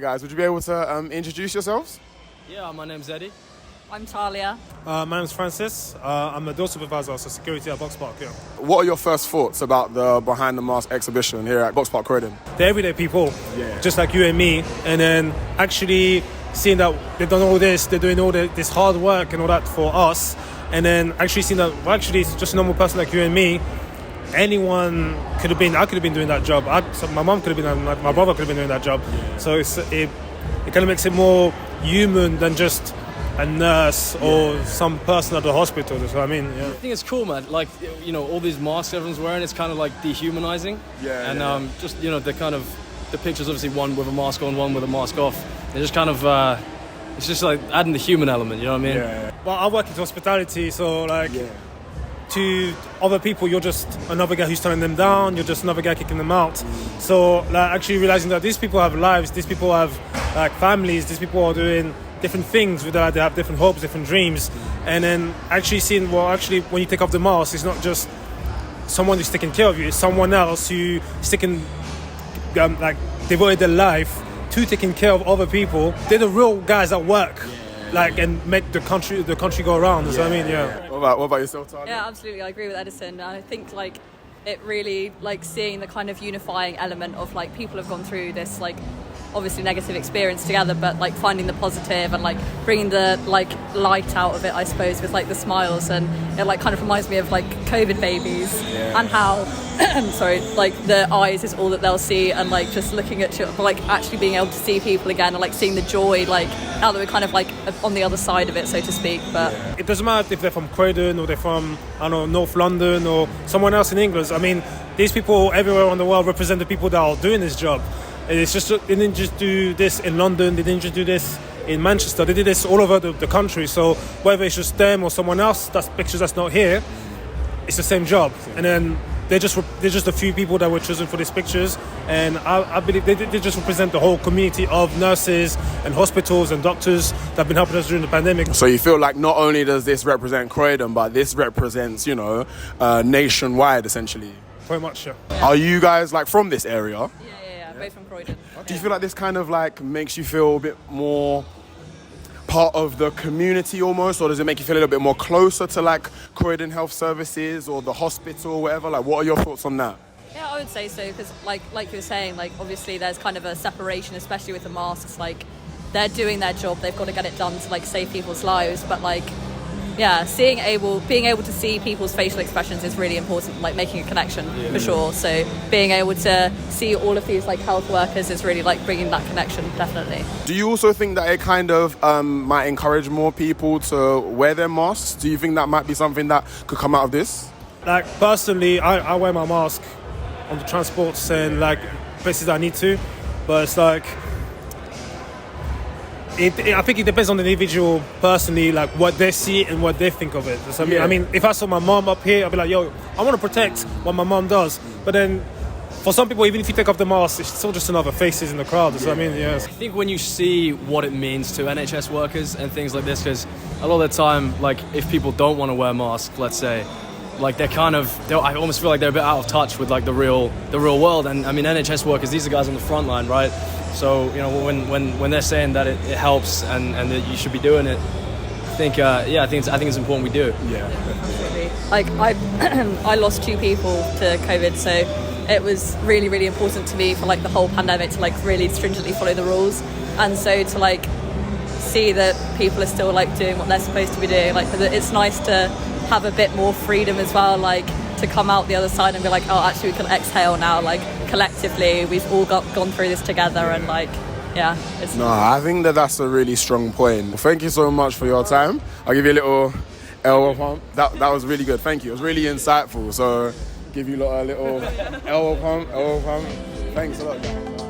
guys, would you be able to introduce yourselves? Yeah, my name's Eddie. I'm Talia. My name's Francis. I'm a door supervisor, so security at BOXPARK. Yeah. What are your first thoughts about the Behind the Mask exhibition here at BOXPARK Croydon? They're everyday people, just like you and me, and then actually seeing that they've done all this, they're doing all this hard work and all that for us, and then actually seeing that, well, actually it's just a normal person like you and me. Anyone could have been, I could have been doing that job. So my mum could have been, my brother could have been doing that job. So it kind of makes it more human than just a nurse or some person at the hospital. That's what I mean. Yeah. I think it's cool, man. Like, you know, all these masks everyone's wearing, it's kind of like dehumanizing. Just, you know, the pictures, obviously one with a mask on, one with a mask off. They're just kind of, it's just like adding the human element, you know what I mean? Yeah. Well, I work in hospitality, so like to other people, you're just another guy who's turning them down, you're just another guy kicking them out. So like actually realizing that these people have lives, these people have like families, these people are doing different things, with that they have different hopes, different dreams, and then actually seeing, well, actually when you take off the mask, it's not just someone who's taking care of you, it's someone else who's devoted their life to taking care of other people. They're the real guys that work, like, and make the country go around. That's what I mean. Yeah. What about yourself, Talia? Yeah, absolutely. I agree with Edison. I think like it really, like, seeing the kind of unifying element of like people have gone through this like obviously negative experience together, but like finding the positive and like bringing the like light out of it, I suppose, with like the smiles, and it like kind of reminds me of like COVID babies and how sorry, like the eyes is all that they'll see, and like just looking at like actually being able to see people again and like seeing the joy, like now that we're kind of like on the other side of it, so to speak. But it doesn't matter if they're from Croydon or they're from, I don't know, North London or someone else in England. I mean, these people everywhere in the world represent the people that are doing this job. It's just, they didn't just do this in London, they didn't just do this in Manchester, they did this all over the country. So whether it's just them or someone else that's pictures that's not here, it's the same job. And then they're just a few people that were chosen for these pictures, and I believe they just represent the whole community of nurses and hospitals and doctors that have been helping us during the pandemic. So you feel like not only does this represent Croydon, but this represents, you know, nationwide essentially? Pretty much, yeah. Are you guys like from this area? Both from Croydon. Do you feel like this kind of like makes you feel a bit more part of the community almost, or does it make you feel a little bit more closer to like Croydon Health Services or the hospital or whatever? Like, what are your thoughts on that? Yeah, I would say so, because like you were saying, like obviously there's kind of a separation, especially with the masks. Like they're doing their job, they've got to get it done to like save people's lives, but like being able to see people's facial expressions is really important, like making a connection for sure. So being able to see all of these like health workers is really like bringing that connection, definitely. Do you also think that it kind of might encourage more people to wear their masks? Do you think that might be something that could come out of this? Like personally, I wear my mask on the transports and like places I need to, but it's like I think it depends on the individual personally, like what they see and what they think of it. So, I mean, if I saw my mom up here, I'd be like, yo, I want to protect what my mom does. But then for some people, even if you take off the mask, it's still just another faces in the crowd. So, I mean, I think when you see what it means to NHS workers and things like this, because a lot of the time, like if people don't want to wear masks, let's say, like I almost feel like they're a bit out of touch with like the real world. And I mean, NHS workers, these are guys on the front line, right? So, you know, when they're saying that it helps and that you should be doing it, I think it's important we do. Yeah, absolutely. Like I lost 2 people to COVID, so it was really, really important to me for like the whole pandemic to like really stringently follow the rules, and so to like see that people are still like doing what they're supposed to be doing. Like it's nice to have a bit more freedom as well, like to come out the other side and be like, oh, actually we can exhale now, like collectively we've all gone through this together, and like I think that's a really strong point. Well, thank you so much for your time. I'll give you a little elbow pump. That was really good, thank you. It was really insightful, so give you a little elbow pump. Thanks a lot, guys.